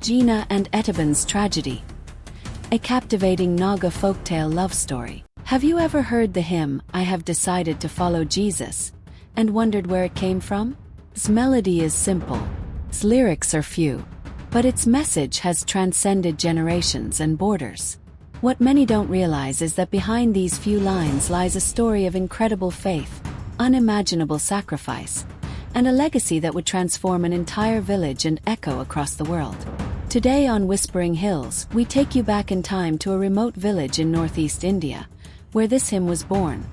Gina and Etaban's Tragedy. A captivating Naga folktale love story. Have you ever heard the hymn, "I Have Decided to Follow Jesus," and wondered where it came from? Its melody is simple, its lyrics are few, but its message has transcended generations and borders. What many don't realize is that behind these few lines lies a story of incredible faith, unimaginable sacrifice, and a legacy that would transform an entire village and echo across the world. Today on Whispering Hills, we take you back in time to a remote village in northeast India, where this hymn was born,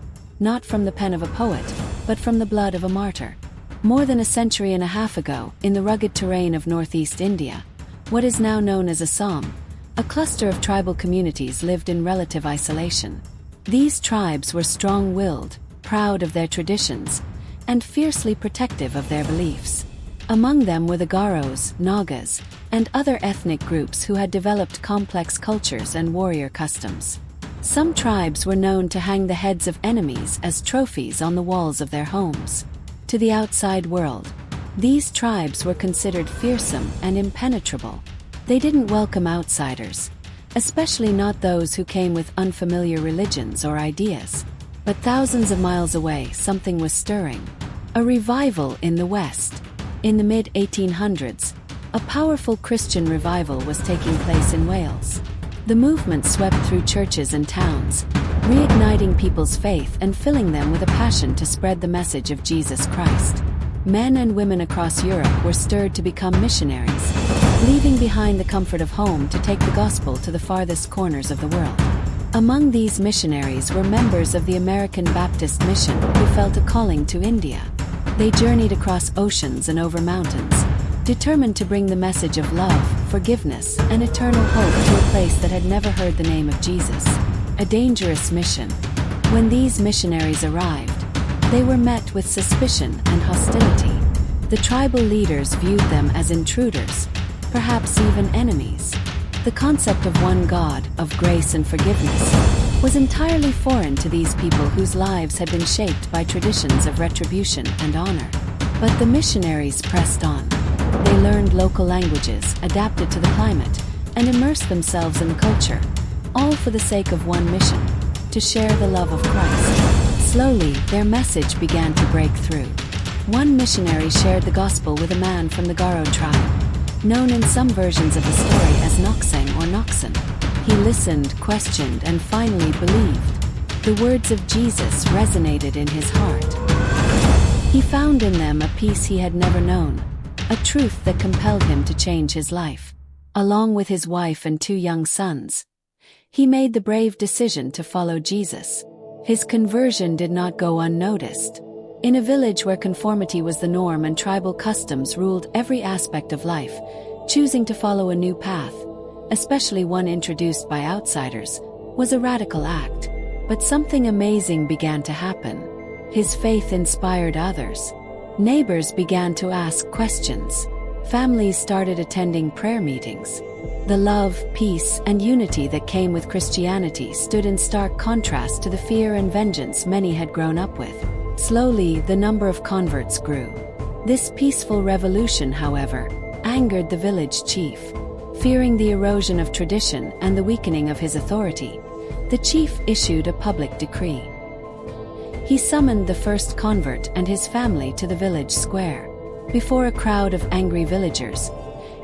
not from the pen of a poet, but from the blood of a martyr. More than a century and a half ago, in the rugged terrain of northeast India, what is now known as Assam, a cluster of tribal communities lived in relative isolation. These tribes were strong-willed, proud of their traditions, and fiercely protective of their beliefs. Among them were the Garos, Nagas, and other ethnic groups who had developed complex cultures and warrior customs. Some tribes were known to hang the heads of enemies as trophies on the walls of their homes. To the outside world, these tribes were considered fearsome and impenetrable. They didn't welcome outsiders, especially not those who came with unfamiliar religions or ideas. But thousands of miles away, something was stirring. A revival in the West. In the mid-1800s, a powerful Christian revival was taking place in Wales. The movement swept through churches and towns, reigniting people's faith and filling them with a passion to spread the message of Jesus Christ. Men and women across Europe were stirred to become missionaries, leaving behind the comfort of home to take the gospel to the farthest corners of the world. Among these missionaries were members of the American Baptist Mission who felt a calling to India. They journeyed across oceans and over mountains, determined to bring the message of love, forgiveness, and eternal hope to a place that had never heard the name of Jesus. A dangerous mission. When these missionaries arrived, they were met with suspicion and hostility. The tribal leaders viewed them as intruders, perhaps even enemies. The concept of one God, of grace and forgiveness, was entirely foreign to these people whose lives had been shaped by traditions of retribution and honor. But the missionaries pressed on. They learned local languages, adapted to the climate, and immersed themselves in culture, all for the sake of one mission: to share the love of Christ. Slowly, their message began to break through. One missionary shared the gospel with a man from the Garo tribe, known in some versions of the story as Noxeng or Noxen. He listened, questioned, and finally believed. The words of Jesus resonated in his heart. He found in them a peace he had never known, a truth that compelled him to change his life. Along with his wife and 2 young sons, he made the brave decision to follow Jesus. His conversion did not go unnoticed. In a village where conformity was the norm and tribal customs ruled every aspect of life, choosing to follow a new path, especially one introduced by outsiders, was a radical act. But something amazing began to happen. His faith inspired others. Neighbors began to ask questions. Families started attending prayer meetings. The love, peace, and unity that came with Christianity stood in stark contrast to the fear and vengeance many had grown up with. Slowly, the number of converts grew. This peaceful revolution, however, angered the village chief. Fearing the erosion of tradition and the weakening of his authority, the chief issued a public decree. He summoned the first convert and his family to the village square. Before a crowd of angry villagers,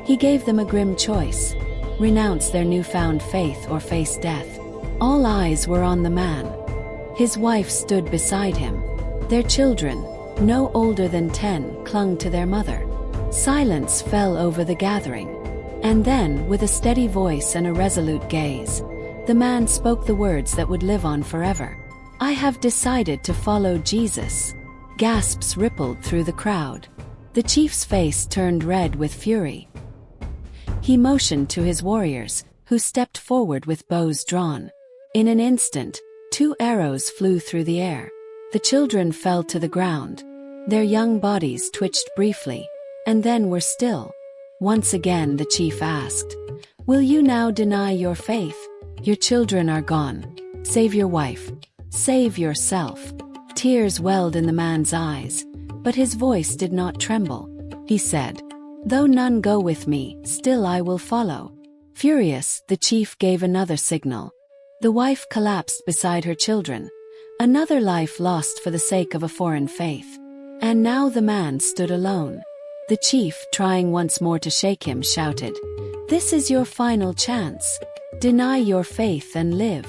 he gave them a grim choice: renounce their newfound faith or face death. All eyes were on the man. His wife stood beside him. Their children, no older than 10, clung to their mother. Silence fell over the gathering. And then, with a steady voice and a resolute gaze, the man spoke the words that would live on forever. "I have decided to follow Jesus." Gasps rippled through the crowd. The chief's face turned red with fury. He motioned to his warriors, who stepped forward with bows drawn. In an instant, 2 arrows flew through the air. The children fell to the ground. Their young bodies twitched briefly, and then were still. Once again the chief asked, "Will you now deny your faith? Your children are gone. Save your wife. Save yourself." Tears welled in the man's eyes, but his voice did not tremble. He said, Though none go with me, still I will follow." Furious, the chief gave another signal. The wife collapsed beside her children, another life lost for the sake of a foreign faith. And now the man stood alone. The chief, trying once more to shake him, shouted, "This is your final chance. Deny your faith and live."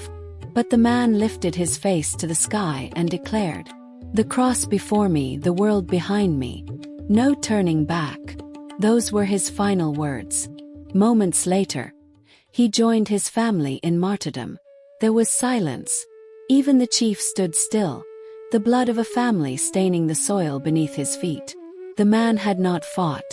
But the man lifted his face to the sky and declared, "The cross before me, the world behind me. No turning back." Those were his final words. Moments later, he joined his family in martyrdom. There was silence. Even the chief stood still, the blood of a family staining the soil beneath his feet. The man had not fought.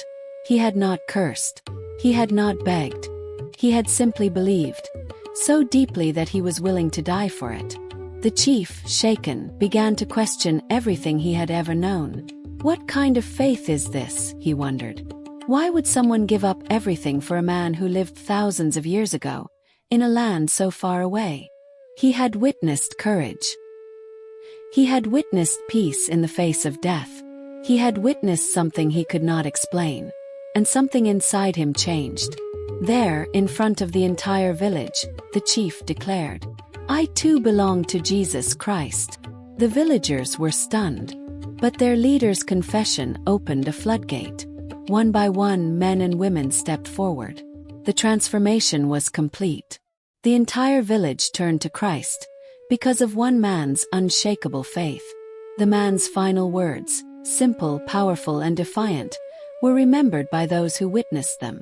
He had not cursed. He had not begged. He had simply believed, so deeply that he was willing to die for it. The chief, shaken, began to question everything he had ever known. What kind of faith is this, he wondered. Why would someone give up everything for a man who lived thousands of years ago, in a land so far away? He had witnessed courage. He had witnessed peace in the face of death. He had witnessed something he could not explain. And something inside him changed. There, in front of the entire village, the chief declared, "I too belong to Jesus Christ." The villagers were stunned. But their leader's confession opened a floodgate. One by one, men and women stepped forward. The transformation was complete. The entire village turned to Christ, because of one man's unshakable faith. The man's final words, simple, powerful, and defiant, were remembered by those who witnessed them.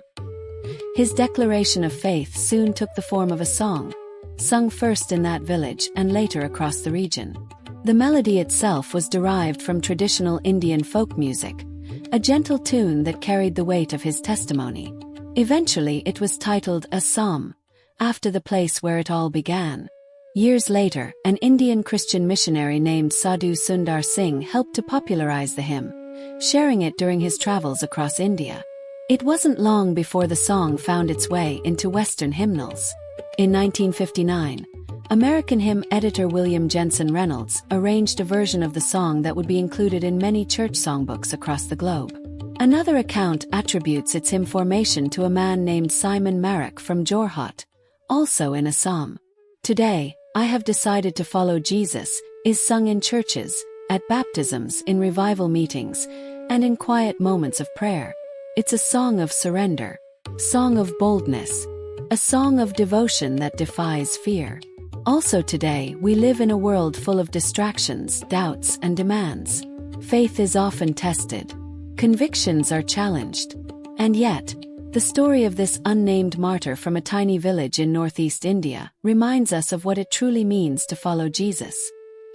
His declaration of faith soon took the form of a song, sung first in that village and later across the region. The melody itself was derived from traditional Indian folk music, a gentle tune that carried the weight of his testimony. Eventually it was titled Assam, after the place where it all began. Years later, an Indian Christian missionary named Sadhu Sundar Singh helped to popularize the hymn, sharing it during his travels across India. It wasn't long before the song found its way into Western hymnals. In 1959, American hymn editor William Jensen Reynolds arranged a version of the song that would be included in many church songbooks across the globe. Another account attributes its hymn formation to a man named Simon Marak from Jorhat, also in Assam. Today, "I Have Decided to Follow Jesus" is sung in churches, at baptisms, in revival meetings, and in quiet moments of prayer. It's a song of surrender, song of boldness, a song of devotion that defies fear. Also today, we live in a world full of distractions, doubts, and demands. Faith is often tested. Convictions are challenged. And yet, the story of this unnamed martyr from a tiny village in northeast India reminds us of what it truly means to follow Jesus.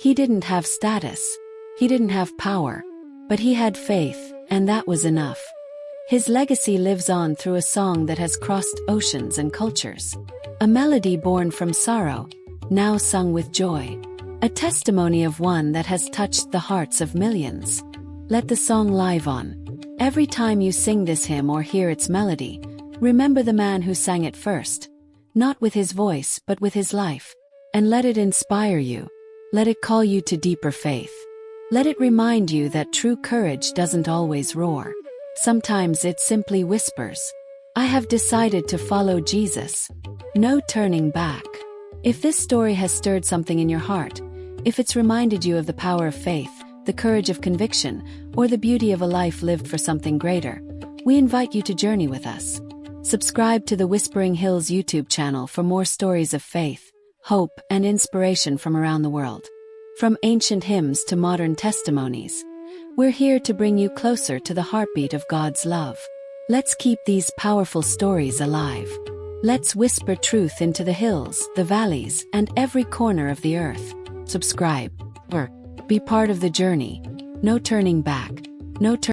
He didn't have status. He didn't have power. But he had faith, and that was enough. His legacy lives on through a song that has crossed oceans and cultures. A melody born from sorrow, now sung with joy. A testimony of one that has touched the hearts of millions. Let the song live on. Every time you sing this hymn or hear its melody, remember the man who sang it first. Not with his voice, but with his life. And let it inspire you. Let it call you to deeper faith. Let it remind you that true courage doesn't always roar. Sometimes it simply whispers, "I have decided to follow Jesus. No turning back." If this story has stirred something in your heart, if it's reminded you of the power of faith, the courage of conviction, or the beauty of a life lived for something greater, we invite you to journey with us. Subscribe to the Whispering Hills YouTube channel for more stories of faith, hope, and inspiration from around the world. From ancient hymns to modern testimonies, we're here to bring you closer to the heartbeat of God's love. Let's keep these powerful stories alive. Let's whisper truth into the hills, the valleys, and every corner of the earth. Subscribe, or be part of the journey. No turning back. No